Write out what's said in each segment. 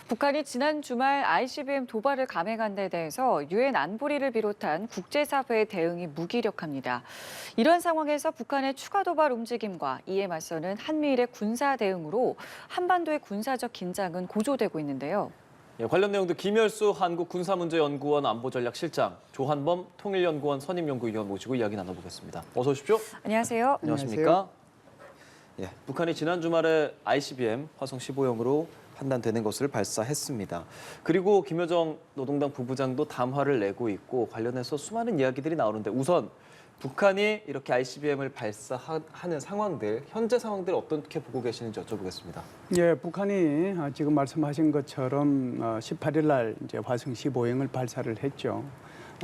북한이 지난 주말 ICBM 도발을 감행한 데 대해서 유엔 안보리를 비롯한 국제사회의 대응이 무기력합니다. 이런 상황에서 북한의 추가 도발 움직임과 이에 맞서는 한미일의 군사 대응으로 한반도의 군사적 긴장은 고조되고 있는데요. 관련 내용도 김열수 한국군사문제연구원 안보전략실장, 조한범 통일연구원 선임연구위원 모시고 이야기 나눠보겠습니다. 어서 오십시오. 안녕하세요. 안녕하십니까? 예, 북한이 지난 주말에 ICBM 화성 15형으로 판단되는 것을 발사했습니다. 그리고 김여정 노동당 부부장도 담화를 내고 있고 관련해서 수많은 이야기들이 나오는데 우선 북한이 이렇게 ICBM을 발사하는 상황들, 현재 상황들 어떻게 보고 계시는지 여쭤보겠습니다. 예, 북한이 지금 말씀하신 것처럼 18일 날 이제 화성 15형을 발사를 했죠.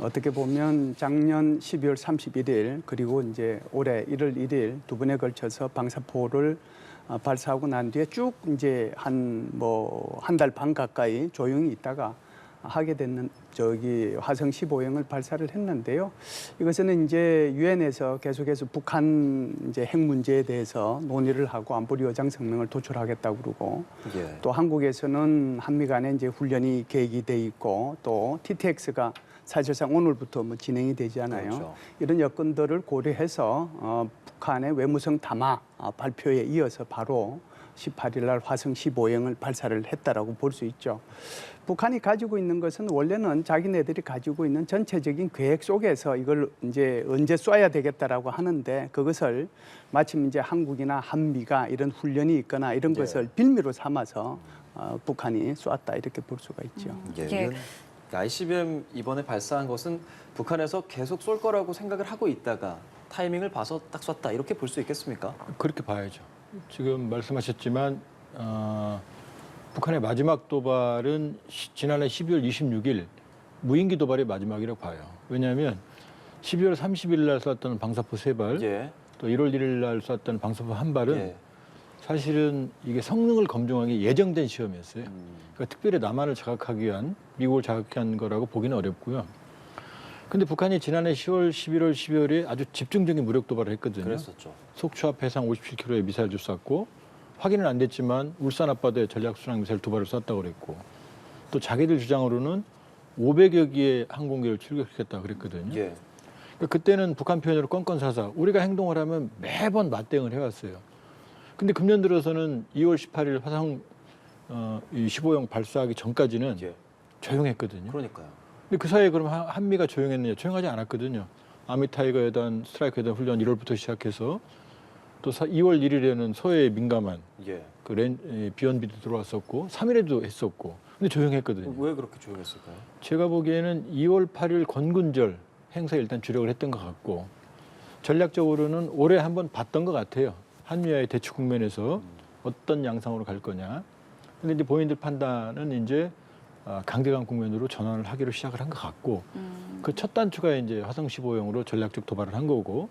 어떻게 보면 작년 12월 31일 그리고 이제 올해 1월 1일 두 번에 걸쳐서 방사포를 발사하고 난 뒤에 쭉 이제 한 달 반 가까이 조용히 있다가 하게 됐는 화성 15형을 발사를 했는데요. 이것은 이제 유엔에서 계속해서 북한 이제 핵 문제에 대해서 논의를 하고 안보리 의장 성명을 도출하겠다고 그러고 예. 또 한국에서는 한미 간에 이제 훈련이 계획이 돼 있고 또 TTX가 사실상 오늘부터 진행이 되잖아요. 그렇죠. 이런 여건들을 고려해서 북한의 외무성 담화 발표에 이어서 바로 18일 날 화성 15형을 발사를 했다라고 볼 수 있죠. 북한이 가지고 있는 것은 원래는 자기네들이 가지고 있는 전체적인 계획 속에서 이걸 이제 언제 쏴야 되겠다라고 하는데 그것을 마침 이제 한국이나 한미가 이런 훈련이 있거나 이런 것을 빌미로 삼아서 북한이 쐈다 이렇게 볼 수가 있죠. 예. ICBM 이번에 발사한 것은 북한에서 계속 쏠 거라고 생각을 하고 있다가 타이밍을 봐서 딱 쐈다 이렇게 볼 수 있겠습니까? 그렇게 봐야죠. 지금 말씀하셨지만 북한의 마지막 도발은 지난해 12월 26일 무인기 도발이 마지막이라고 봐요. 왜냐하면 12월 30일 날 쐈던 방사포 3발, 예. 또 1월 1일 날 쐈던 방사포 1발은 예. 사실은 이게 성능을 검증하기 예정된 시험이었어요. 그러니까 특별히 남한을 자극하기 위한, 미국을 자극하기 위한 거라고 보기는 어렵고요. 근데 북한이 지난해 10월, 11월, 12월에 아주 집중적인 무력 도발을 했거든요. 그랬었죠. 속초 앞 해상 57km의 미사일도 쐈고 확인은 안 됐지만 울산 앞바다에 전략순항 미사일 2발을 쐈다고 그랬고 또 자기들 주장으로는 500여 기의 항공기를 출격시켰다고 그랬거든요. 예. 그러니까 그때는 북한 표현으로 건건사사 우리가 행동을 하면 매번 맞대응을 해왔어요. 근데 금년 들어서는 2월 18일 화성 15형 발사하기 전까지는 예. 조용했거든요. 그러니까요. 근데 그 사이에 그럼 한미가 조용했느냐? 조용하지 않았거든요. 아미타이거 여단, 스트라이크 여단 훈련 1월부터 시작해서 또 2월 1일에는 서해에 민감한 예. 비연비도 들어왔었고 3일에도 했었고 근데 조용했거든요. 왜 그렇게 조용했을까요? 제가 보기에는 2월 8일 건군절 행사에 일단 주력을 했던 것 같고 전략적으로는 올해 한번 봤던 것 같아요. 한미와의 대치 국면에서 어떤 양상으로 갈 거냐. 근데 이제 본인들 판단은 이제 강대강 국면으로 전환을 하기로 시작을 한 것 같고 그 첫 단추가 이제 화성 15형으로 전략적 도발을 한 거고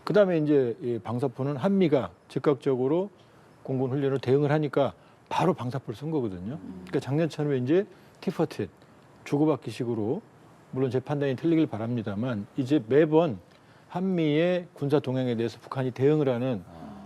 그다음에 이제 이 방사포는 한미가 즉각적으로 공군 훈련을 대응을 하니까 바로 방사포를 쓴 거거든요. 그러니까 작년처럼 이제 티퍼텟 주고받기식으로 물론 제 판단이 틀리길 바랍니다만 이제 매번 한미의 군사 동향에 대해서 북한이 대응을 하는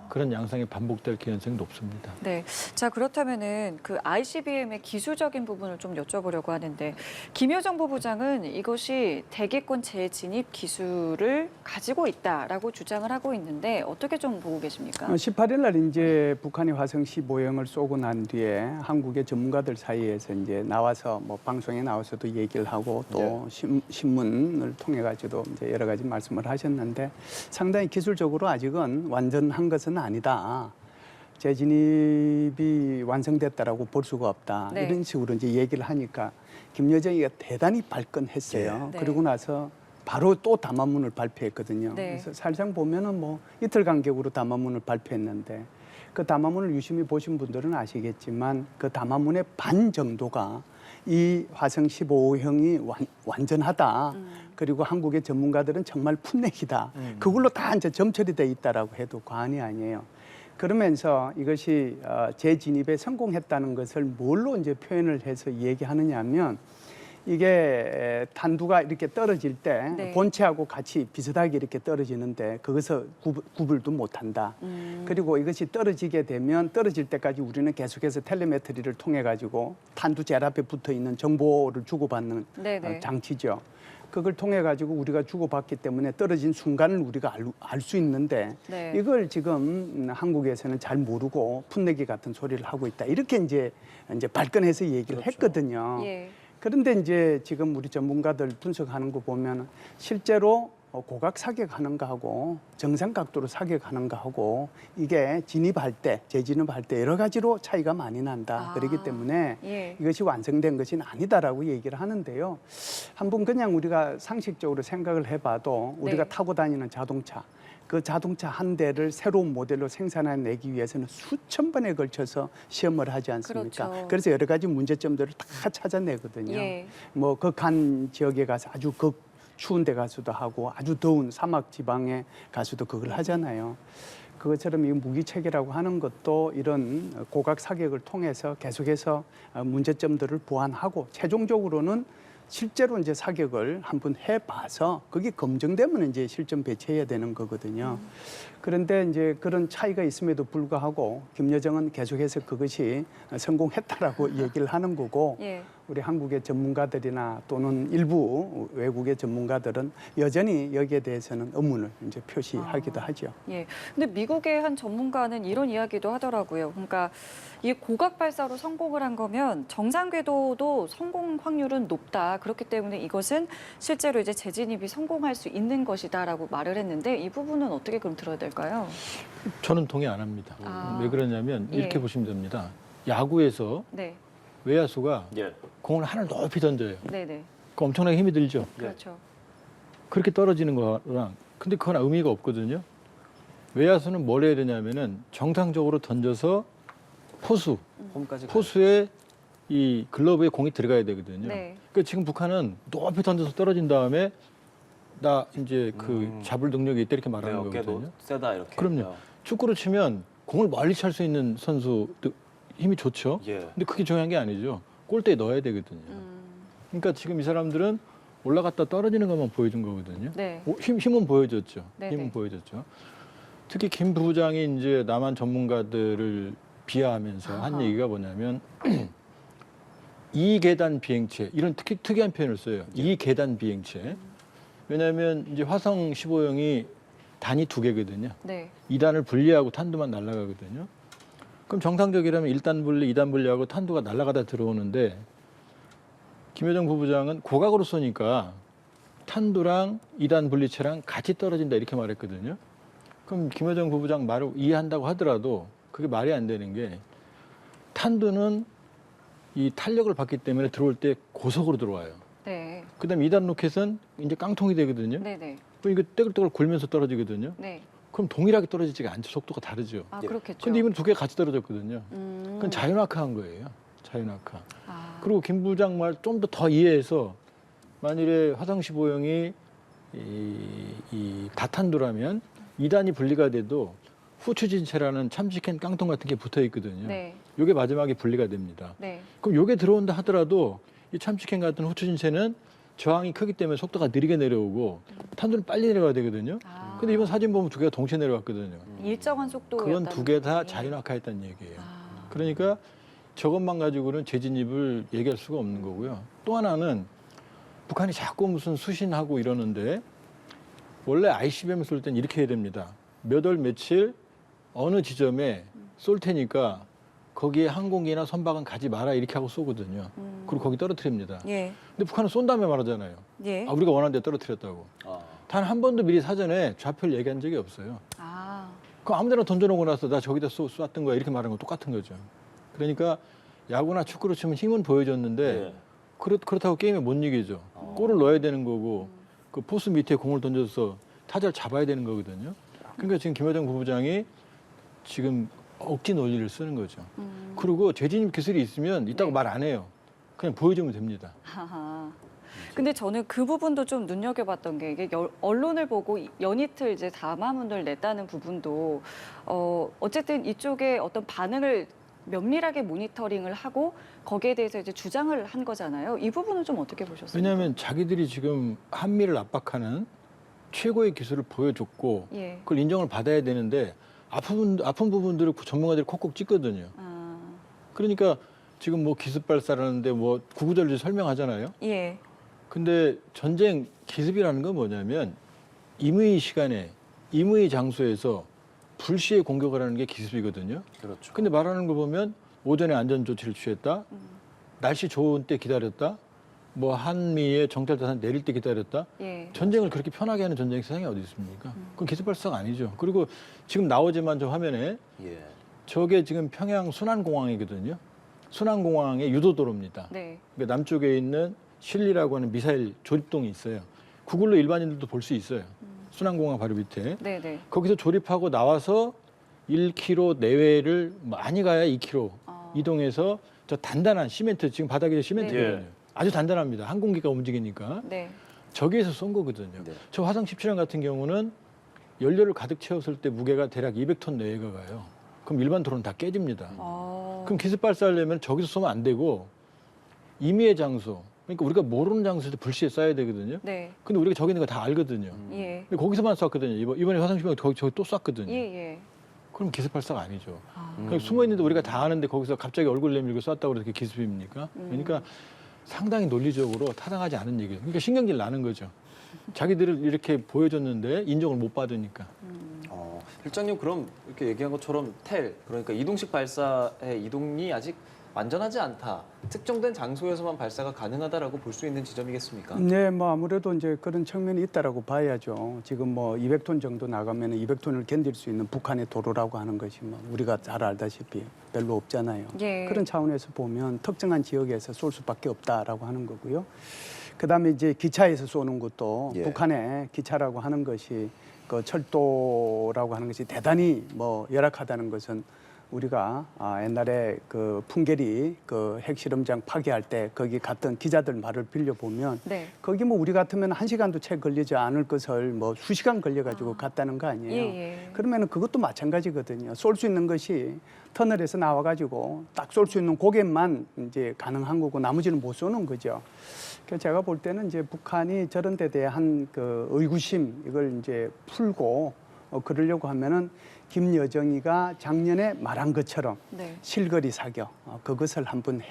그런 양상이 반복될 가능성이 높습니다. 네, 자 그렇다면은 그 ICBM의 기술적인 부분을 좀 여쭤보려고 하는데 김여정 부부장은 이것이 대기권 재진입 기술을 가지고 있다라고 주장을 하고 있는데 어떻게 좀 보고 계십니까? 18일 날 이제 북한이 화성 15형을 쏘고 난 뒤에 한국의 전문가들 사이에서 이제 나와서 방송에 나와서도 얘기를 하고 또 신문을 통해 가지고도 이제 여러 가지 말씀을 하셨는데 상당히 기술적으로 아직은 완전한 것은 아니다. 재진입이 완성됐다라고 볼 수가 없다. 네. 이런 식으로 이제 얘기를 하니까 김여정이가 대단히 발끈했어요. 네. 그러고 나서 바로 또 담화문을 발표했거든요. 네. 그래서 살짝 보면은 이틀 간격으로 담화문을 발표했는데 그 담화문을 유심히 보신 분들은 아시겠지만 그 담화문의 반 정도가 이 화성 15형이 완전하다. 그리고 한국의 전문가들은 정말 풋내기다. 그걸로 다 이제 점철이 돼 있다라고 해도 과언이 아니에요. 그러면서 이것이 재진입에 성공했다는 것을 뭘로 이제 표현을 해서 얘기하느냐 하면 이게 탄두가 이렇게 떨어질 때 네. 본체하고 같이 비슷하게 이렇게 떨어지는데 거기서 구분도 못한다. 그리고 이것이 떨어지게 되면 떨어질 때까지 우리는 계속해서 텔레메트리를 통해 가지고 탄두 젤 앞에 붙어 있는 정보를 주고받는 네네. 장치죠. 그걸 통해 가지고 우리가 주고받기 때문에 떨어진 순간을 우리가 알 수 있는데 네. 이걸 지금 한국에서는 잘 모르고 풋내기 같은 소리를 하고 있다. 이렇게 이제 발끈해서 얘기를 그렇죠. 했거든요. 예. 그런데 이제 지금 우리 전문가들 분석하는 거 보면 실제로 고각 사격하는 거하고 정상 각도로 사격하는 거하고 이게 진입할 때, 재진입할 때 여러 가지로 차이가 많이 난다. 아. 그렇기 때문에 예. 이것이 완성된 것은 아니다라고 얘기를 하는데요. 한번 그냥 우리가 상식적으로 생각을 해봐도 우리가 네. 타고 다니는 자동차, 그 자동차 한 대를 새로운 모델로 생산해내기 위해서는 수천 번에 걸쳐서 시험을 하지 않습니까? 그렇죠. 그래서 여러 가지 문제점들을 다 찾아내거든요. 예. 뭐 극한 지역에 가서 아주 추운 데 가서도 하고 아주 더운 사막 지방에 가서도 그걸 하잖아요. 그것처럼 이 무기 체계라고 하는 것도 이런 고각 사격을 통해서 계속해서 문제점들을 보완하고 최종적으로는 실제로 이제 사격을 한번 해봐서 그게 검증되면 이제 실전 배치해야 되는 거거든요. 그런데 이제 그런 차이가 있음에도 불구하고 김여정은 계속해서 그것이 성공했다라고 얘기를 하는 거고 예. 우리 한국의 전문가들이나 또는 일부 외국의 전문가들은 여전히 여기에 대해서는 의문을 이제 표시하기도 하죠. 예. 근데 미국의 한 전문가는 이런 이야기도 하더라고요. 그러니까 이 고각 발사로 성공을 한 거면 정상 궤도도 성공 확률은 높다. 그렇기 때문에 이것은 실제로 이제 재진입이 성공할 수 있는 것이다라고 말을 했는데 이 부분은 어떻게 그럼 들어야 될까요? 저는 동의 안 합니다. 아. 왜 그러냐면 이렇게 예. 보시면 됩니다. 야구에서 네. 외야수가 예. 공을 하늘 높이 던져요. 네네. 그 엄청나게 힘이 들죠. 그렇죠. 그렇게 떨어지는 거랑 근데 그건 의미가 없거든요. 외야수는 뭘 해야 되냐면은 정상적으로 던져서 홈까지 포수의 이 글러브에 공이 들어가야 되거든요. 네. 그러니까 지금 북한은 높이 던져서 떨어진 다음에 나 이제 그 잡을 능력이 있다 이렇게 말하는 어깨도 거거든요. 세다 이렇게. 그럼요. 축구로 치면 공을 멀리 찰 수 있는 선수 힘이 좋죠. 예. 근데 그게 중요한 게 아니죠. 골대에 넣어야 되거든요. 그러니까 지금 이 사람들은 올라갔다 떨어지는 것만 보여준 거거든요. 네. 힘은 보여줬죠. 네네. 힘은 보여줬죠. 특히 김 부부장이 이제 남한 전문가들을 비하하면서 한 아하. 얘기가 뭐냐면 이계단 비행체 이런 특이한 표현을 써요. 이계단 비행체. 왜냐하면 이제 화성 15형이 단이 2개거든요. 네. 2단을 분리하고 탄두만 날아가거든요. 그럼 정상적이라면 1단 분리, 2단 분리하고 탄두가 날아가다 들어오는데 김여정 부부장은 고각으로 쏘니까 탄두랑 2단 분리체랑 같이 떨어진다 이렇게 말했거든요. 그럼 김여정 부부장 말을 이해한다고 하더라도 그게 말이 안 되는 게 탄두는 이 탄력을 받기 때문에 들어올 때 고속으로 들어와요. 네. 그다음에 2단 로켓은 이제 깡통이 되거든요. 네네. 그럼 이거 떼글떼글 굴면서 떨어지거든요. 네. 그럼 동일하게 떨어지지가 않죠. 속도가 다르죠. 아 예. 그렇겠죠. 근데 이건 2개가 같이 떨어졌거든요. 음. 그건 자연학화한 거예요. 자연학화. 아. 그리고 김 부장 말 좀 더 이해해서 만일에 화성 15형이 이 다탄두라면 2단이 분리가 돼도 후추진체라는 참치캔 깡통 같은 게 붙어 있거든요. 네. 이게 마지막에 분리가 됩니다. 네. 그럼 이게 들어온다 하더라도 이 참치캔 같은 후추진체는 저항이 크기 때문에 속도가 느리게 내려오고 탄두는 빨리 내려가야 되거든요. 아. 근데 이번 사진 보면 2개가 동시에 내려왔거든요. 일정한 속도. 그건 2개 다 자연학화했다는 얘기예요. 아. 그러니까 저것만 가지고는 재진입을 얘기할 수가 없는 거고요. 또 하나는 북한이 자꾸 무슨 수신하고 이러는데 원래 ICBM 쏠 땐 이렇게 해야 됩니다. 몇 월 며칠 어느 지점에 쏠 테니까 거기에 항공기나 선박은 가지 마라 이렇게 하고 쏘거든요. 그리고 거기 떨어뜨립니다. 예. 근데 북한은 쏜 다음에 말하잖아요. 예. 아, 우리가 원하는 데 떨어뜨렸다고. 아. 단 한 번도 미리 사전에 좌표를 얘기한 적이 없어요. 아. 그럼 아무 데나 던져놓고 나서 나 저기다 쐈던 거야 이렇게 말하는 건 똑같은 거죠. 그러니까 야구나 축구로 치면 힘은 보여줬는데 예. 그렇다고 게임에 못 이기죠. 골을 넣어야 되는 거고 그 포수 밑에 공을 던져서 타자를 잡아야 되는 거거든요. 그러니까 지금 김여정 부부장이 지금 억지 논리를 쓰는 거죠. 그리고 재진입 기술이 있으면 있다고 네. 말 안 해요. 그냥 보여주면 됩니다. 하하. 근데 저는 그 부분도 좀 눈여겨봤던 게 이게 언론을 보고 연이틀 이제 담화문을 냈다는 부분도 어쨌든 이쪽에 어떤 반응을 면밀하게 모니터링을 하고 거기에 대해서 이제 주장을 한 거잖아요. 이 부분은 좀 어떻게 보셨습니까? 왜냐하면 자기들이 지금 한미를 압박하는 최고의 기술을 보여줬고 예. 그걸 인정을 받아야 되는데 아픈 부분들을 전문가들이 콕콕 찍거든요. 아, 그러니까 지금 뭐 기습 발사라는데 뭐 구구절절 설명하잖아요. 예. 근데 전쟁 기습이라는 건 뭐냐면 임의 시간에 임의 장소에서 불시에 공격을 하는 게 기습이거든요. 그렇죠. 근데 말하는 거 보면 오전에 안전 조치를 취했다. 날씨 좋은 때 기다렸다. 뭐 한미의 정찰자산 내릴 때 기다렸다. 예. 전쟁을 그렇게 편하게 하는 전쟁이 세상에 어디 있습니까? 그건 기습 발사가 아니죠. 그리고 지금 나오지만 저 화면에 예. 저게 지금 평양 순안공항이거든요. 순안공항의 유도도로입니다. 네. 그러니까 남쪽에 있는 실리라고 하는 미사일 조립동이 있어요. 구글로 일반인들도 볼 수 있어요. 순안공항 바로 밑에. 네, 네. 거기서 조립하고 나와서 1km 내외를 많이 가야 2km 아. 이동해서 저 단단한 시멘트, 지금 바닥에 시멘트거든요. 네. 아주 단단합니다. 항공기가 움직이니까. 네. 저기에서 쏜 거거든요. 네. 저 화성 17형 같은 경우는 연료를 가득 채웠을 때 무게가 대략 200톤 내외가 가요. 그럼 일반 도로는 다 깨집니다. 그럼 기습 발사하려면 저기서 쏘면 안 되고 임의의 장소, 그러니까 우리가 모르는 장소에서 불시에 쏴야 되거든요. 네. 근데 우리가 저기 있는 거 다 알거든요. 예. 근데 거기서만 쐈거든요. 이번에 화성 17형 저기 또 쐈거든요. 예, 예. 그럼 기습 발사가 아니죠. 아. 그러니까 숨어 있는데 우리가 다 아는데 거기서 갑자기 얼굴 내밀고 쐈다고 그래서 그게 기습입니까? 그러니까 상당히 논리적으로 타당하지 않은 얘기예요. 그러니까 신경질 나는 거죠. 자기들을 이렇게 보여줬는데 인정을 못 받으니까. 실장님 그럼 이렇게 얘기한 것처럼 그러니까 이동식 발사의 이동이 아직 완전하지 않다. 특정된 장소에서만 발사가 가능하다라고 볼 수 있는 지점이겠습니까? 네, 뭐 아무래도 이제 그런 측면이 있다라고 봐야죠. 지금 뭐 200톤 정도 나가면 200톤을 견딜 수 있는 북한의 도로라고 하는 것이 뭐 우리가 잘 알다시피 별로 없잖아요. 예. 그런 차원에서 보면 특정한 지역에서 쏠 수밖에 없다라고 하는 거고요. 그다음에 이제 기차에서 쏘는 것도 예. 북한의 기차라고 하는 것이 그 철도라고 하는 것이 대단히 뭐 열악하다는 것은 우리가 옛날에 그 풍계리 그 핵실험장 파괴할 때 거기 갔던 기자들 말을 빌려보면 네. 거기 뭐 우리 같으면 1시간도 채 걸리지 않을 것을 뭐 수시간 걸려가지고 갔다는 거 아니에요. 예. 그러면은 그것도 마찬가지거든요. 쏠 수 있는 것이 터널에서 나와가지고 딱 쏠 수 있는 고갯만 이제 가능한 거고 나머지는 못 쏘는 거죠. 그래서 제가 볼 때는 이제 북한이 저런 데 대한 그 의구심 이걸 이제 풀고 그러려고 하면은 김여정이가 작년에 말한 것처럼 네. 실거리 사격 그것을 한번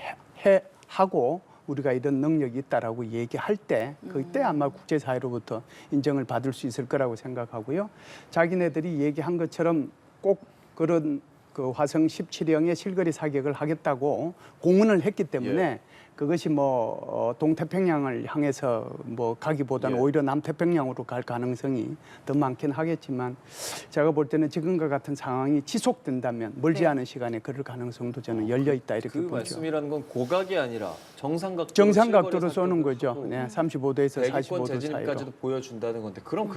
하고 우리가 이런 능력이 있다라고 얘기할 때 그때 아마 국제사회로부터 인정을 받을 수 있을 거라고 생각하고요. 자기네들이 얘기한 것처럼 꼭 그런 그 화성 17형의 실거리 사격을 하겠다고 공언을 했기 때문에 예. 그것이 뭐 동태평양을 향해서 뭐 가기보다는 예. 오히려 남태평양으로 갈 가능성이 더 많긴 하겠지만 제가 볼 때는 지금과 같은 상황이 지속된다면 멀지 네. 않은 시간에 그럴 가능성도 저는 열려 있다 이렇게 그 보죠. 말씀이라는 건 고각이 아니라 정상각도로 정상각도로 실거리 쏘는 사격을 거죠. 하고 네, 35도에서 대기권 45도 사이로. 재진입까지도 보여준다는 건데 그럼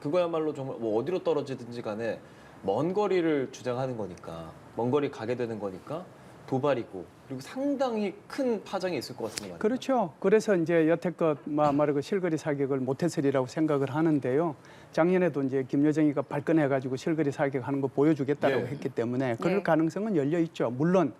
그거야말로 정말 뭐 어디로 떨어지든지 간에 먼 거리를 주장하는 거니까 먼 거리 가게 되는 거니까 도발이고 그리고 상당히 큰 파장이 있을 것 같습니다. 그렇죠. 그래서 이제 여태껏 말하고 실거리 사격을 못했으리라고 생각을 하는데요. 작년에도 이제 김여정이가 발끈해가지고 실거리 사격하는 거 보여주겠다고 예. 했기 때문에 그럴 네. 가능성은 열려 있죠. 물론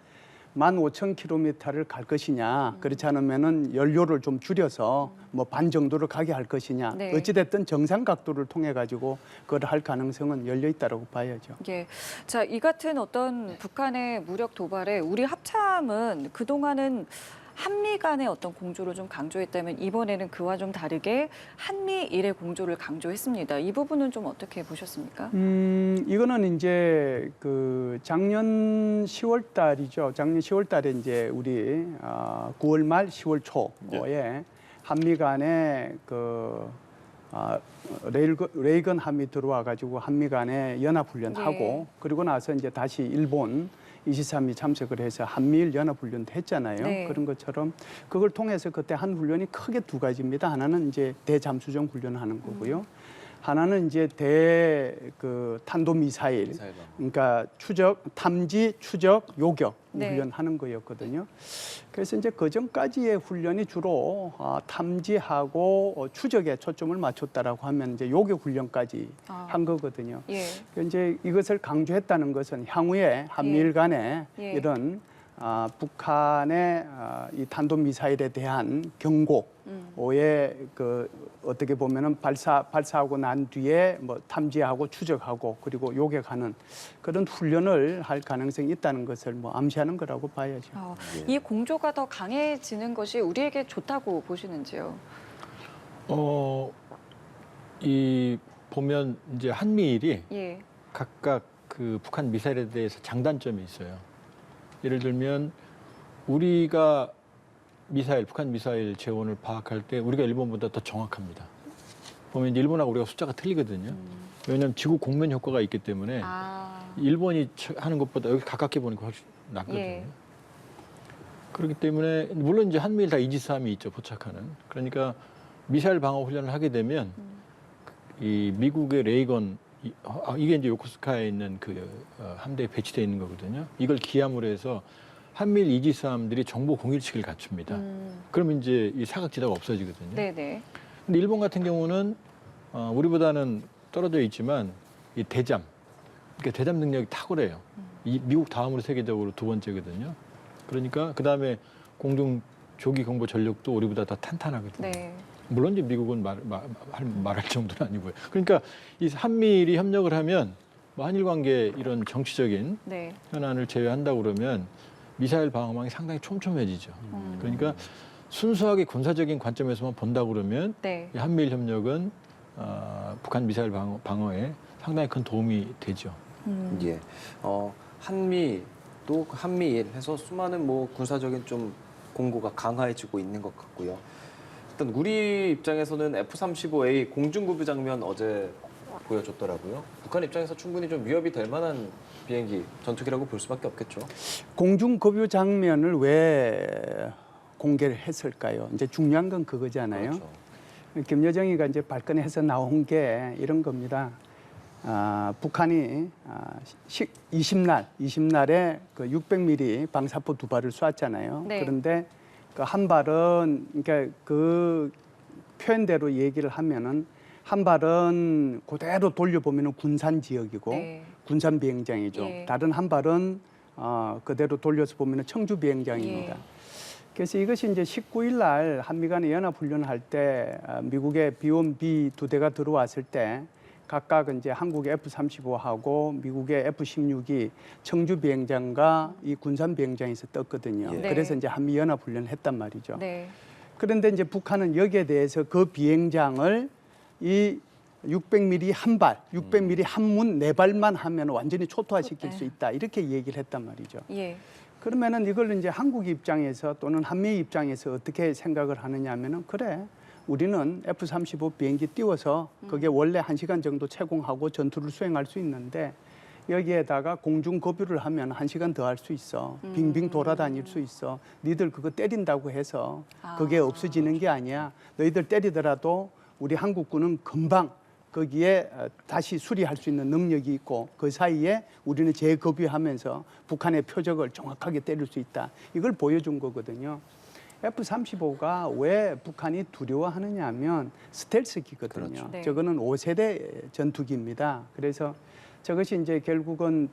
15,000km를 갈 것이냐, 그렇지 않으면은 연료를 좀 줄여서 뭐 반 정도를 가게 할 것이냐. 네. 어찌됐든 정상 각도를 통해 가지고 그걸 할 가능성은 열려 있다라고 봐야죠. 예. 자, 이 같은 어떤 북한의 무력 도발에 우리 합참은 그동안은 한미 간의 어떤 공조를 좀 강조했다면 이번에는 그와 좀 다르게 한미일의 공조를 강조했습니다. 이 부분은 좀 어떻게 보셨습니까? 이거는 이제 그 작년 10월 달이죠. 작년 10월 달에 이제 우리 9월 말 10월 초에 한미 간에 그 레이건 함이 들어와 가지고 한미 간에 연합훈련하고 네. 그리고 나서 이제 다시 일본 23이 참석을 해서 한미일 연합훈련도 했잖아요. 네. 그런 것처럼 그걸 통해서 그때 한 훈련이 크게 두 가지입니다. 하나는 이제 대잠수정 훈련하는 거고요. 하나는 이제 탄도 미사일, 미사일 방어. 그러니까 탐지, 추적, 요격 네. 훈련하는 거였거든요. 그래서 이제 그 전까지의 훈련이 주로 탐지하고 추적에 초점을 맞췄다라고 하면 이제 요격 훈련까지 한 거거든요. 예. 이제 이것을 강조했다는 것은 향후에 한미일 간에 예. 이런 북한의 이 탄도미사일에 대한 경고에 어떻게 보면은 발사하고 난 뒤에 뭐 탐지하고 추적하고 그리고 요격하는 그런 훈련을 할 가능성이 있다는 것을 뭐 암시하는 거라고 봐야죠. 이 공조가 더 강해지는 것이 우리에게 좋다고 보시는지요? 이 보면 이제 한미일이 예. 각각 그 북한 미사일에 대해서 장단점이 있어요. 예를 들면 우리가 북한 미사일 재원을 파악할 때 우리가 일본보다 더 정확합니다. 보면 이제 일본하고 우리가 숫자가 틀리거든요. 왜냐하면 지구 공면 효과가 있기 때문에 일본이 하는 것보다 여기 가깝게 보니까 훨씬 낫거든요. 예. 그렇기 때문에 물론 이제 한미일 다 이지스함이 있죠, 포착하는. 그러니까 미사일 방어 훈련을 하게 되면 이 미국의 레이건 이게 이제 요코스카에 있는 함대에 배치되어 있는 거거든요. 이걸 기함으로 해서 한미일 이지스함들이 정보 공유식을 갖춥니다. 그러면 이제 이 사각지대가 없어지거든요. 네네. 근데 일본 같은 경우는 우리보다는 떨어져 있지만 이 대잠, 그러니까 대잠 능력이 탁월해요. 이 미국 다음으로 세계적으로 두 번째거든요. 그러니까 그 다음에 공중 조기 경보 전력도 우리보다 더 탄탄하거든요. 네. 물론 이제 미국은 말할 정도는 아니고요. 그러니까 이 한미일이 협력을 하면 뭐 한일 관계 이런 정치적인 네. 현안을 제외한다고 그러면 미사일 방어망이 상당히 촘촘해지죠. 그러니까 순수하게 군사적인 관점에서만 본다고 그러면 네. 이 한미일 협력은 북한 미사일 방어에 상당히 큰 도움이 되죠. 예. 한미 또 한미일 해서 수많은 뭐 군사적인 좀 공고가 강화해지고 있는 것 같고요. 일단 우리 입장에서는 F-35A 공중급유 장면 어제 보여줬더라고요. 북한 입장에서 충분히 좀 위협이 될 만한 비행기, 전투기라고 볼 수밖에 없겠죠. 공중급유 장면을 왜 공개를 했을까요? 이제 중요한 건 그거잖아요. 그렇죠. 김여정이가 이제 발끈해서 나온 게 이런 겁니다. 북한이 20날에 그 600mm 방사포 2발을 쐈잖아요. 네. 그런데 그 한 발은 그러니까 그 표현대로 얘기를 하면은 한 발은 그대로 돌려보면은 군산 지역이고 네. 군산 비행장이죠. 예. 다른 한 발은 그대로 돌려서 보면은 청주 비행장입니다. 예. 그래서 이것이 이제 19일 날 한미 간의 연합 훈련을 할 때 미국의 B1, B 두 대가 들어왔을 때 각각 이제 한국의 F-35하고 미국의 F-16이 청주 비행장과 이 군산 비행장에서 떴거든요. 예. 그래서 네. 이제 한미 연합 훈련을 했단 말이죠. 네. 그런데 이제 북한은 여기에 대해서 그 비행장을 이 600mm 한 발, 600mm 한문 4발만 하면 완전히 초토화시킬 수 있다. 이렇게 얘기를 했단 말이죠. 예. 그러면은 이걸 이제 한국 입장에서 또는 한미 입장에서 어떻게 생각을 하느냐 하면은 그래. 우리는 F-35 비행기 띄워서 그게 원래 1시간 정도 채공하고 전투를 수행할 수 있는데 여기에다가 공중 급유를 하면 1시간 더 할 수 있어. 빙빙 돌아다닐 수 있어. 너희들 그거 때린다고 해서 그게 없어지는 게 아니야. 너희들 때리더라도 우리 한국군은 금방 거기에 다시 수리할 수 있는 능력이 있고 그 사이에 우리는 재급유하면서 북한의 표적을 정확하게 때릴 수 있다. 이걸 보여준 거거든요. F-35가 왜 북한이 두려워하느냐 하면 스텔스기거든요. 그렇죠. 네. 저거는 5세대 전투기입니다. 그래서 저것이 이제 결국은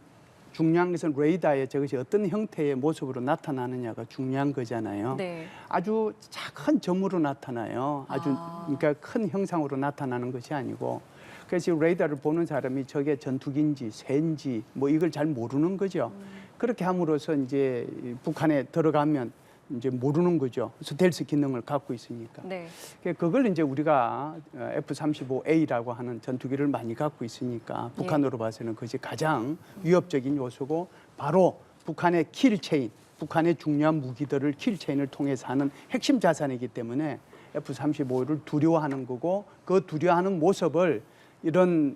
중요한 것은 레이더에 저것이 어떤 형태의 모습으로 나타나느냐가 중요한 거잖아요. 네. 아주 작은 점으로 나타나요. 아주 그러니까 큰 형상으로 나타나는 것이 아니고 그래서 레이더를 보는 사람이 저게 전투기인지 새인지 뭐 이걸 잘 모르는 거죠. 그렇게 함으로써 이제 북한에 들어가면 이제 모르는 거죠. 스텔스 기능을 갖고 있으니까. 네. 그걸 이제 우리가 F-35A라고 하는 전투기를 많이 갖고 있으니까 북한으로 봐서는 그것이 가장 위협적인 요소고 바로 북한의 킬체인, 북한의 중요한 무기들을 킬체인을 통해서 하는 핵심 자산이기 때문에 F-35를 두려워하는 거고 그 두려워하는 모습을 이런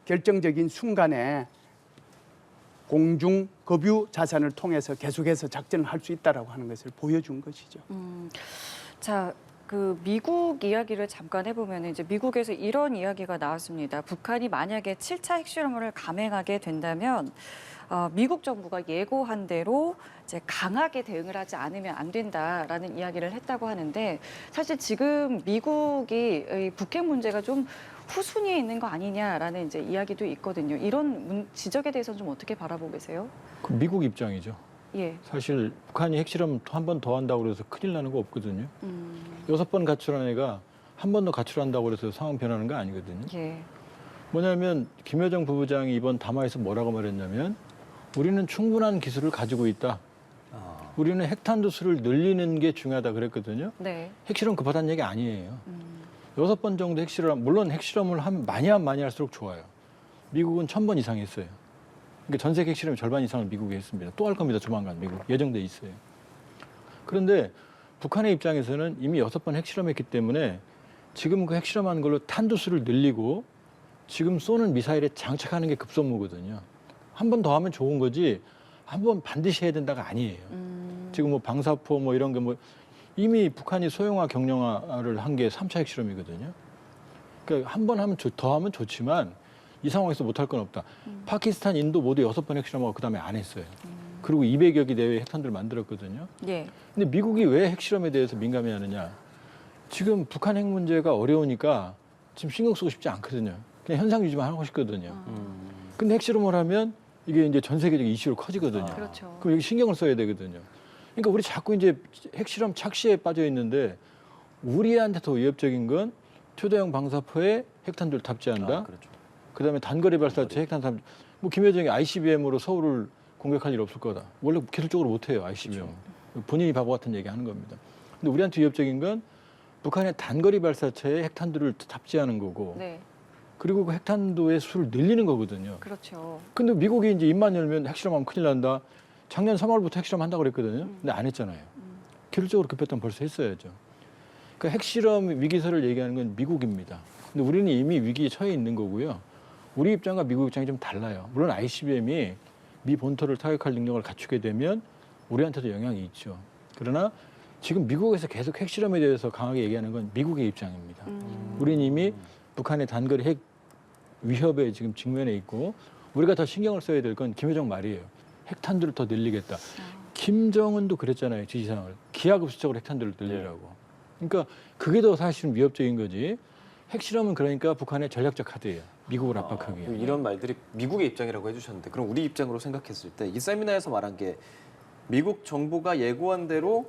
결정적인 순간에 공중 급유 자산을 통해서 계속해서 작전을 할 수 있다라고 하는 것을 보여준 것이죠. 자, 그 미국 이야기를 잠깐 해보면 이제 미국에서 이런 이야기가 나왔습니다. 북한이 만약에 7차 핵실험을 감행하게 된다면 미국 정부가 예고한 대로 이제 강하게 대응을 하지 않으면 안 된다라는 이야기를 했다고 하는데 사실 지금 미국이 이 북핵 문제가 좀 후순위에 있는 거 아니냐라는 이제 이야기도 있거든요. 이런 지적에 대해서는 좀 어떻게 바라보고 계세요? 그 미국 입장이죠. 예. 사실 북한이 핵실험 한 번 더 한다고 그래서 큰일 나는 거 없거든요. 6번 가출한 애가 한 번 더 가출한다고 그래서 상황 변하는 거 아니거든요. 예. 뭐냐면 김여정 부부장이 이번 담화에서 뭐라고 말했냐면 우리는 충분한 기술을 가지고 있다. 우리는 핵탄두 수를 늘리는 게 중요하다 그랬거든요. 네. 핵실험 급하다는 얘기 아니에요. 6번 정도 핵실험, 물론 핵실험을 많이 할수록 좋아요. 미국은 1000번 이상 했어요. 그러니까 전 세계 핵실험 절반 이상을 미국이 했습니다. 또 할 겁니다. 조만간 미국 예정돼 있어요. 그런데 북한의 입장에서는 이미 6번 핵실험했기 때문에 지금 그 핵실험한 걸로 탄두수를 늘리고 지금 쏘는 미사일에 장착하는 게 급선무거든요. 한 번 더 하면 좋은 거지 한 번 반드시 해야 된다가 아니에요. 지금 뭐 방사포 뭐 이런 게 뭐 이미 북한이 소형화 경량화를 한 게 3차 핵실험이거든요. 그러니까 한 번 하면 더 하면 좋지만 이 상황에서 못할 건 없다. 파키스탄, 인도 모두 6번 핵실험하고 그다음에 안 했어요. 그리고 200여 기 내외 핵탄두를 만들었거든요. 예. 근데 미국이 왜 핵실험에 대해서 민감해하느냐? 지금 북한 핵 문제가 어려우니까 지금 신경 쓰고 싶지 않거든요. 그냥 현상 유지만 하고 싶거든요. 근데 핵실험을 하면 이게 이제 전 세계적 이슈로 커지거든요. 그렇죠. 그럼 여기 신경을 써야 되거든요. 그러니까 우리 자꾸 이제 핵실험 착시에 빠져 있는데 우리한테 더 위협적인 건 초대형 방사포에 핵탄두를 탑재한다. 그렇죠. 그다음에 단거리 발사체 핵탄두. 뭐 김여정이 ICBM으로 서울을 공격할 일 없을 거다. 원래 기술적으로 못 해요, ICBM. 본인이 바보 같은 얘기 하는 겁니다. 근데 우리한테 위협적인 건 북한의 단거리 발사체에 핵탄두를 탑재하는 거고 네. 그리고 그 핵탄두의 수를 늘리는 거거든요. 그렇죠. 근데 미국이 이제 입만 열면 핵실험하면 큰일 난다. 작년 3월부터 핵실험 한다고 그랬거든요. 근데 안 했잖아요. 기술적으로 급했다면 벌써 했어야죠. 그러니까 핵실험 위기설을 얘기하는 건 미국입니다. 근데 우리는 이미 위기에 처해 있는 거고요. 우리 입장과 미국 입장이 좀 달라요. 물론 ICBM이 미 본토를 타격할 능력을 갖추게 되면 우리한테도 영향이 있죠. 그러나 지금 미국에서 계속 핵실험에 대해서 강하게 얘기하는 건 미국의 입장입니다. 우리는 이미 북한의 단거리 핵 위협에 지금 직면해 있고 우리가 더 신경을 써야 될 건 김여정 말이에요. 핵탄두를 더 늘리겠다. 김정은도 그랬잖아요. 지시사항을. 기하급수적으로 핵탄두를 늘리라고. 그러니까 그게 더 사실은 위협적인 거지. 핵실험은 그러니까 북한의 전략적 카드예요. 미국을 압박하기 위해. 이런 말들이 미국의 입장이라고 해주셨는데 그럼 우리 입장으로 생각했을 때 이 세미나에서 말한 게 미국 정부가 예고한 대로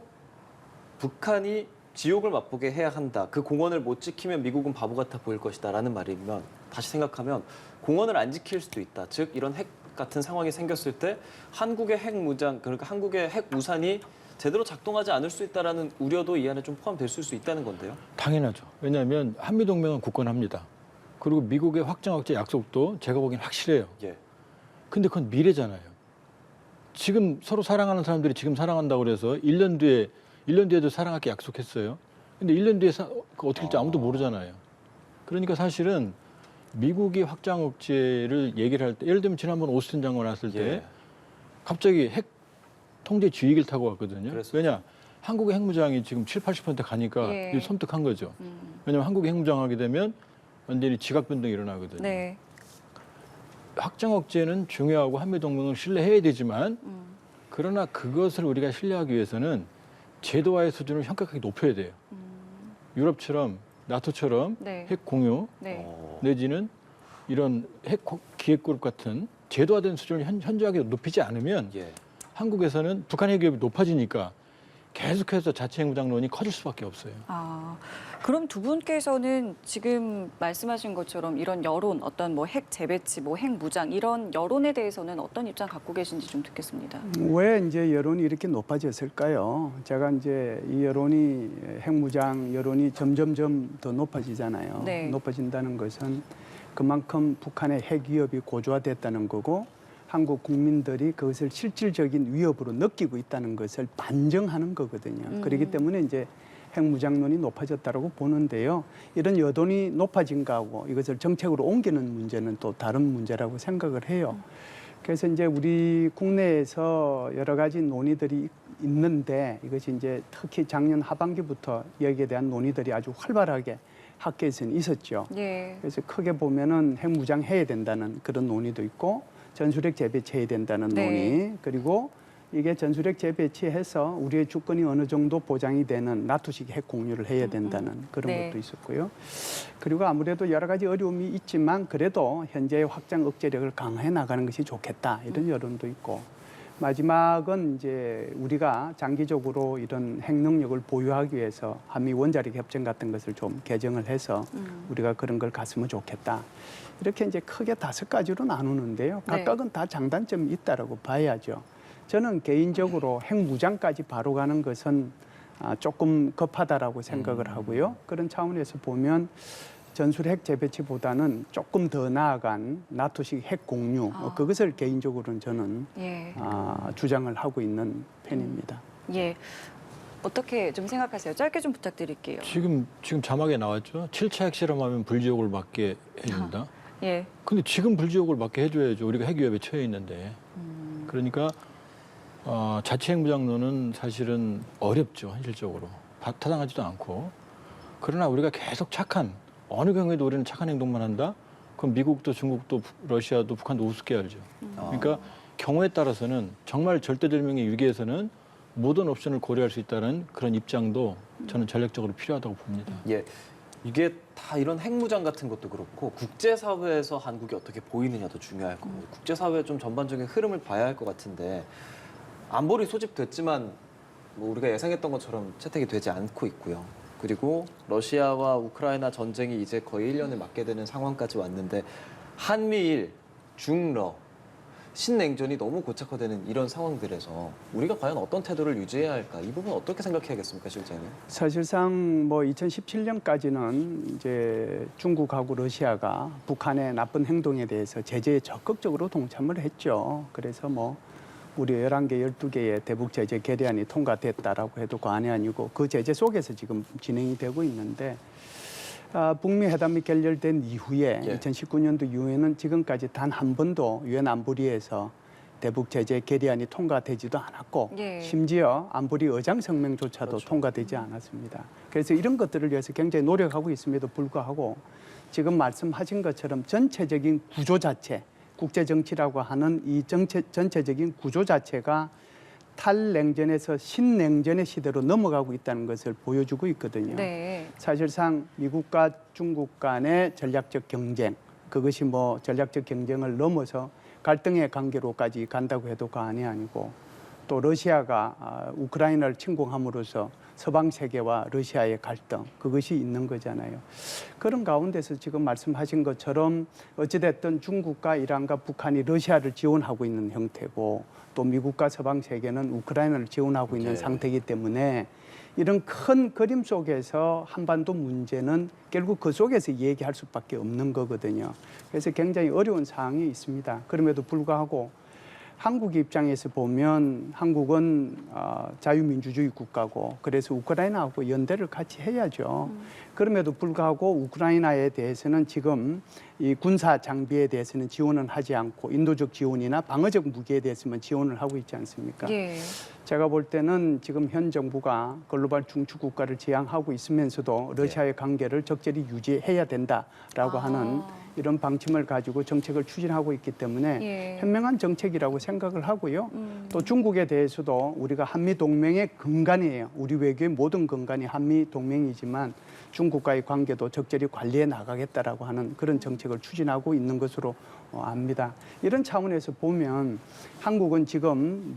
북한이 지옥을 맛보게 해야 한다. 그 공언을 못 지키면 미국은 바보 같아 보일 것이다라는 말이면 다시 생각하면 공언을 안 지킬 수도 있다. 즉 이런 핵 같은 상황이 생겼을 때 한국의 핵 무장 그러니까 한국의 핵 우산이 제대로 작동하지 않을 수 있다라는 우려도 이 안에 좀 포함될 수 있다는 건데요. 당연하죠. 왜냐하면 한미동맹은 굳건합니다. 그리고 미국의 확장 억제 약속도 제가 보기엔 확실해요. 예. 근데 그건 미래잖아요. 지금 서로 사랑하는 사람들이 지금 사랑한다고 그래서 1년 뒤에도 사랑할게 약속했어요. 근데 1년 뒤에 어떻게 될지 아무도 모르잖아요. 그러니까 사실은 미국이 확장 억제를 얘기를 할 때 예를 들면 지난번 오스틴 장관 왔을 때 예. 갑자기 핵 통제 주의기를 타고 왔거든요. 그랬었죠. 왜냐? 한국의 핵무장이 지금 70~80% 가니까 예. 이게 섬뜩한 거죠. 왜냐하면 한국이 핵무장하게 되면 완전히 지각 변동이 일어나거든요. 네. 확장 억제는 중요하고 한미동맹을 신뢰해야 되지만 그러나 그것을 우리가 신뢰하기 위해서는 제도화의 수준을 현격하게 높여야 돼요. 유럽처럼 나토처럼 네. 핵 공유 네. 내지는 이런 핵 기획그룹 같은 제도화된 수준을 현저하게 높이지 않으면 예. 한국에서는 북한 핵 위협이 높아지니까 계속해서 자체 핵무장론이 커질 수밖에 없어요. 아, 그럼 두 분께서는 지금 말씀하신 것처럼 이런 여론, 어떤 뭐 핵 재배치, 뭐 핵 무장 이런 여론에 대해서는 어떤 입장 갖고 계신지 좀 듣겠습니다. 왜 이제 여론이 이렇게 높아졌을까요? 제가 이제 이 여론이 핵무장 여론이 점점점 더 높아지잖아요. 네. 높아진다는 것은 그만큼 북한의 핵 위협이 고조화됐다는 거고 한국 국민들이 그것을 실질적인 위협으로 느끼고 있다는 것을 반증하는 거거든요. 그렇기 때문에 이제 핵무장론이 높아졌다고 보는데요. 이런 여론이 높아진 거하고 이것을 정책으로 옮기는 문제는 또 다른 문제라고 생각을 해요. 그래서 이제 우리 국내에서 여러 가지 논의들이 있는데 이것이 이제 특히 작년 하반기부터 여기에 대한 논의들이 아주 활발하게 학계에서는 있었죠. 예. 그래서 크게 보면은 핵무장해야 된다는 그런 논의도 있고 전술핵 재배치해야 된다는 네. 논의, 그리고 이게 전술핵 재배치해서 우리의 주권이 어느 정도 보장이 되는 나토식 핵 공유를 해야 된다는 그런 네. 것도 있었고요. 그리고 아무래도 여러 가지 어려움이 있지만 그래도 현재의 확장 억제력을 강화해 나가는 것이 좋겠다 이런 여론도 있고, 마지막은 이제 우리가 장기적으로 이런 핵 능력을 보유하기 위해서 한미 원자력 협정 같은 것을 좀 개정을 해서 우리가 그런 걸 갔으면 좋겠다. 이렇게 이제 크게 5가지로 나누는데요. 네. 각각은 다 장단점이 있다라고 봐야죠. 저는 개인적으로 핵 무장까지 바로 가는 것은 조금 급하다라고 생각을 하고요. 그런 차원에서 보면 전술핵 재배치보다는 조금 더 나아간 나토식 핵 공유, 그것을 개인적으로는 저는 예. 주장을 하고 있는 편입니다. 예. 어떻게 좀 생각하세요? 짧게 좀 부탁드릴게요. 지금 자막에 나왔죠. 7차 핵실험하면 불지옥을 맞게 해준다. 예. 근데 지금 불지옥을 맞게 해줘야죠. 우리가 핵위협에 처해 있는데. 그러니까 자체 핵무장론은 사실은 어렵죠. 현실적으로. 타당하지도 않고. 그러나 우리가 계속 어느 경우에도 우리는 착한 행동만 한다? 그럼 미국도 중국도 러시아도 북한도 우습게 알죠. 그러니까 경우에 따라서는 정말 절대절명의 위기에서는 모든 옵션을 고려할 수 있다는 그런 입장도 저는 전략적으로 필요하다고 봅니다. 예, 이게 다 이런 핵무장 같은 것도 그렇고 국제사회에서 한국이 어떻게 보이느냐도 중요할 거고 국제사회의 좀 전반적인 흐름을 봐야 할 것 같은데 안보리 소집됐지만 뭐 우리가 예상했던 것처럼 채택이 되지 않고 있고요. 그리고 러시아와 우크라이나 전쟁이 이제 거의 1년을 맞게 되는 상황까지 왔는데 한미일, 중러, 신냉전이 너무 고착화되는 이런 상황들에서 우리가 과연 어떤 태도를 유지해야 할까? 이 부분 어떻게 생각해야겠습니까, 실장님? 사실상 뭐 2017년까지는 이제 중국하고 러시아가 북한의 나쁜 행동에 대해서 제재에 적극적으로 동참을 했죠. 그래서 뭐 우리 11개, 12개의 대북 제재 결의안이 통과됐다라고 해도 과언이 아니고 그 제재 속에서 지금 진행이 되고 있는데 북미 회담이 결렬된 이후에 2019년도 이후에는 지금까지 단 한 번도 유엔 안보리에서 대북 제재 결의안이 통과되지도 않았고 심지어 안보리 의장 성명조차도 통과되지 않았습니다. 그래서 이런 것들을 위해서 굉장히 노력하고 있음에도 불구하고 지금 말씀하신 것처럼 전체적인 구조 자체, 국제 정치라고 하는 이 전체적인 구조 자체가 탈냉전에서 신냉전의 시대로 넘어가고 있다는 것을 보여주고 있거든요. 네. 사실상 미국과 중국 간의 전략적 경쟁, 그것이 뭐 전략적 경쟁을 넘어서 갈등의 관계로까지 간다고 해도 과언이 아니고, 또 러시아가 우크라이나를 침공함으로써 서방 세계와 러시아의 갈등, 그것이 있는 거잖아요. 그런 가운데서 지금 말씀하신 것처럼 어찌됐든 중국과 이란과 북한이 러시아를 지원하고 있는 형태고, 또 미국과 서방 세계는 우크라이나를 지원하고 있는 상태이기 때문에 이런 큰 그림 속에서 한반도 문제는 결국 그 속에서 얘기할 수밖에 없는 거거든요. 그래서 굉장히 어려운 상황이 있습니다. 그럼에도 불구하고 한국 입장에서 보면 한국은 자유민주주의 국가고, 그래서 우크라이나하고 연대를 같이 해야죠. 그럼에도 불구하고 우크라이나에 대해서는 지금 이 군사 장비에 대해서는 지원은 하지 않고 인도적 지원이나 방어적 무기에 대해서만 지원을 하고 있지 않습니까? 예. 제가 볼 때는 지금 현 정부가 글로벌 중추 국가를 지향하고 있으면서도 러시아의 관계를 적절히 유지해야 된다라고 하는 이런 방침을 가지고 정책을 추진하고 있기 때문에 현명한 정책이라고 생각을 하고요. 또 중국에 대해서도 우리가 한미 동맹의 근간이에요. 우리 외교의 모든 근간이 한미 동맹이지만 중국과의 관계도 적절히 관리해 나가겠다라고 하는 그런 정책을 추진하고 있는 것으로 압니다. 이런 차원에서 보면 한국은 지금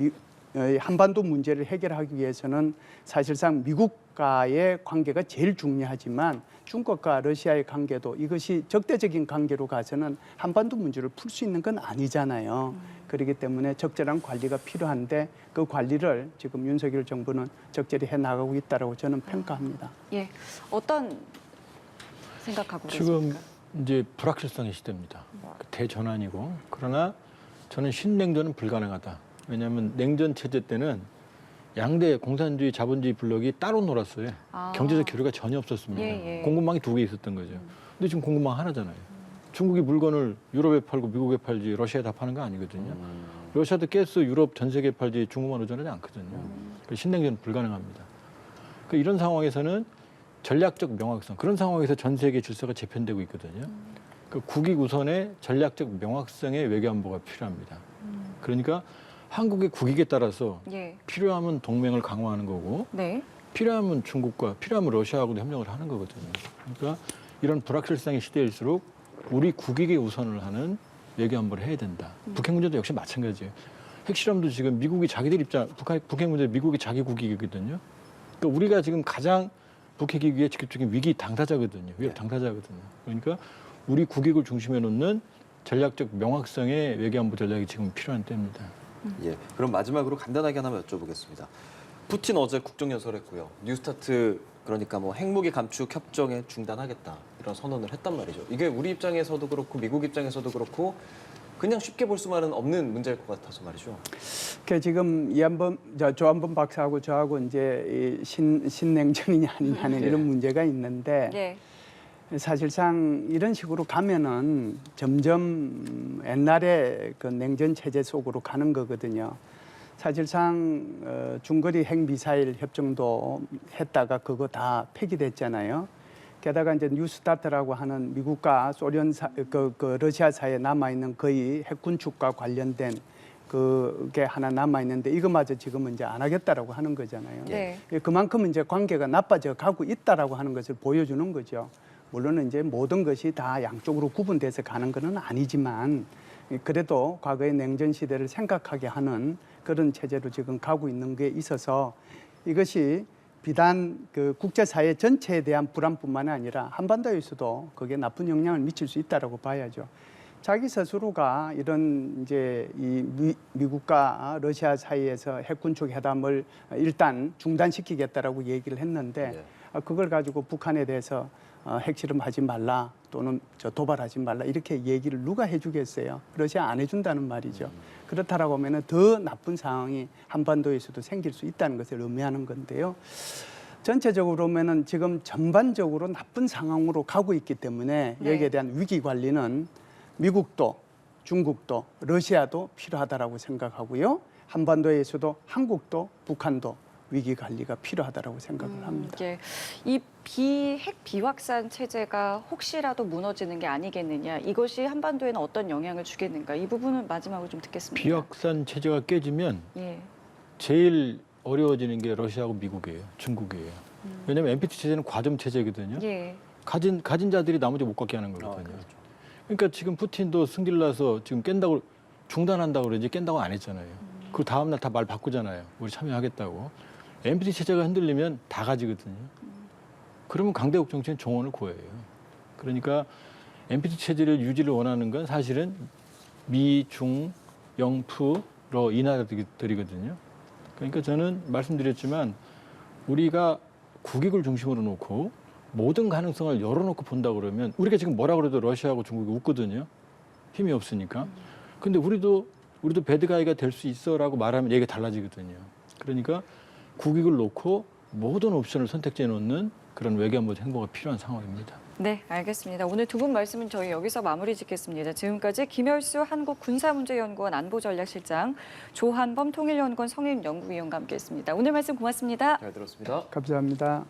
한반도 문제를 해결하기 위해서는 사실상 미국과의 관계가 제일 중요하지만 중국과 러시아의 관계도 이것이 적대적인 관계로 가서는 한반도 문제를 풀 수 있는 건 아니잖아요. 그렇기 때문에 적절한 관리가 필요한데 그 관리를 지금 윤석열 정부는 적절히 해나가고 있다고 저는 평가합니다. 예. 어떤 생각하고 지금 계십니까? 이제 불확실성의 시대입니다. 대전환이고, 그러나 저는 신냉전은 불가능하다. 왜냐하면 냉전 체제 때는 양대 공산주의 자본주의 블록이 따로 놀았어요. 경제적 교류가 전혀 없었습니다. 공급망이 2개 있었던 거죠. 근데 지금 공급망 하나잖아요. 중국이 물건을 유럽에 팔고 미국에 팔지 러시아에 다 파는 거 아니거든요. 러시아도 가스 유럽 전 세계에 팔지 중국만 의존하지 않거든요. 신냉전은 불가능합니다. 이런 상황에서는 전략적 명확성, 그런 상황에서 전 세계 질서가 재편되고 있거든요. 국익 우선의 전략적 명확성의 외교안보가 필요합니다. 그러니까 한국의 국익에 따라서 예. 필요하면 동맹을 강화하는 거고 네. 필요하면 중국과 필요하면 러시아하고도 협력을 하는 거거든요. 그러니까 이런 불확실성의 시대일수록 우리 국익에 우선을 하는 외교안보를 해야 된다. 북핵 문제도 역시 마찬가지예요. 핵실험도 지금 미국이 자기들 입장, 북핵 문제 미국이 자기 국익이거든요. 그러니까 우리가 지금 가장 북핵 위기의 직접적인 위기 당사자거든요. 위협 당사자거든요. 그러니까 우리 국익을 중심에 놓는 전략적 명확성의 외교안보 전략이 지금 필요한 때입니다. 예, 그럼 마지막으로 간단하게 하나만 여쭤보겠습니다. 푸틴 어제 국정연설했고요. 뉴스타트 그러니까 뭐 핵무기 감축 협정에 중단하겠다 이런 선언을 했단 말이죠. 이게 우리 입장에서도 그렇고 미국 입장에서도 그렇고 그냥 쉽게 볼 수만은 없는 문제일 것 같아서 말이죠. 지금 조한범 박사하고 저하고 이제 신냉전이냐 아니냐는 이런 문제가 있는데 예. 사실상 이런 식으로 가면은 점점 옛날에 그 냉전 체제 속으로 가는 거거든요. 사실상 중거리 핵미사일 협정도 했다가 그거 다 폐기됐잖아요. 게다가 이제 뉴스타트라고 하는 미국과 소련 러시아 사이에 남아 있는 거의 핵 군축과 관련된 그게 하나 남아 있는데 이거마저 지금은 이제 안 하겠다라고 하는 거잖아요. 네. 그만큼 이제 관계가 나빠져 가고 있다라고 하는 것을 보여주는 거죠. 물론 이제 모든 것이 다 양쪽으로 구분돼서 가는 것은 아니지만 그래도 과거의 냉전 시대를 생각하게 하는 그런 체제로 지금 가고 있는 게 있어서 이것이 비단 그 국제사회 전체에 대한 불안뿐만 아니라 한반도에서도 그게 나쁜 영향을 미칠 수 있다라고 봐야죠. 자기 스스로가 이런 이제 이 미국과 러시아 사이에서 핵군축 회담을 일단 중단시키겠다라고 얘기를 했는데 그걸 가지고 북한에 대해서 핵실험하지 말라 또는 도발하지 말라 이렇게 얘기를 누가 해주겠어요? 러시아 안 해준다는 말이죠. 그렇다라고 하면 더 나쁜 상황이 한반도에서도 생길 수 있다는 것을 의미하는 건데요. 전체적으로 보면은 지금 전반적으로 나쁜 상황으로 가고 있기 때문에 여기에 대한 위기 관리는 미국도 중국도 러시아도 필요하다라고 생각하고요. 한반도에서도 한국도 북한도 위기 관리가 필요하다라고 생각을 합니다. 예. 이 비핵 비확산 체제가 혹시라도 무너지는 게 아니겠느냐. 이것이 한반도에는 어떤 영향을 주겠는가. 이 부분은 마지막으로 좀 듣겠습니다. 비확산 체제가 깨지면 예. 제일 어려워지는 게 러시아하고 미국이에요. 중국이에요. 왜냐하면 NPT 체제는 과점 체제거든요. 예. 가진 자들이 나머지 못 갖게 하는 거거든요. 그렇죠. 그러니까 지금 푸틴도 승질나서 지금 깬다고 중단한다고 그러지 깬다고 안 했잖아요. 그 다음 날 다 말 바꾸잖아요. 우리 참여하겠다고. NPT 체제가 흔들리면 다 가지거든요. 그러면 강대국 정치는 종언을 구해요. 그러니까 NPT 체제를 유지를 원하는 건 사실은 미, 중, 영, 푸로 이 나라들이거든요. 그러니까 저는 말씀드렸지만 우리가 국익을 중심으로 놓고 모든 가능성을 열어놓고 본다 그러면 우리가 지금 뭐라 그래도 러시아하고 중국이 웃거든요. 힘이 없으니까. 근데 우리도 배드가이가 될 수 있어라고 말하면 얘기가 달라지거든요. 그러니까 국익을 놓고 모든 옵션을 선택지에 놓는 그런 외교안보 행보가 필요한 상황입니다. 네, 알겠습니다. 오늘 두 분 말씀은 저희 여기서 마무리 짓겠습니다. 지금까지 김열수 한국군사문제연구원 안보전략실장, 조한범 통일연구원 성임연구위원과 함께했습니다. 오늘 말씀 고맙습니다. 잘 들었습니다. 감사합니다.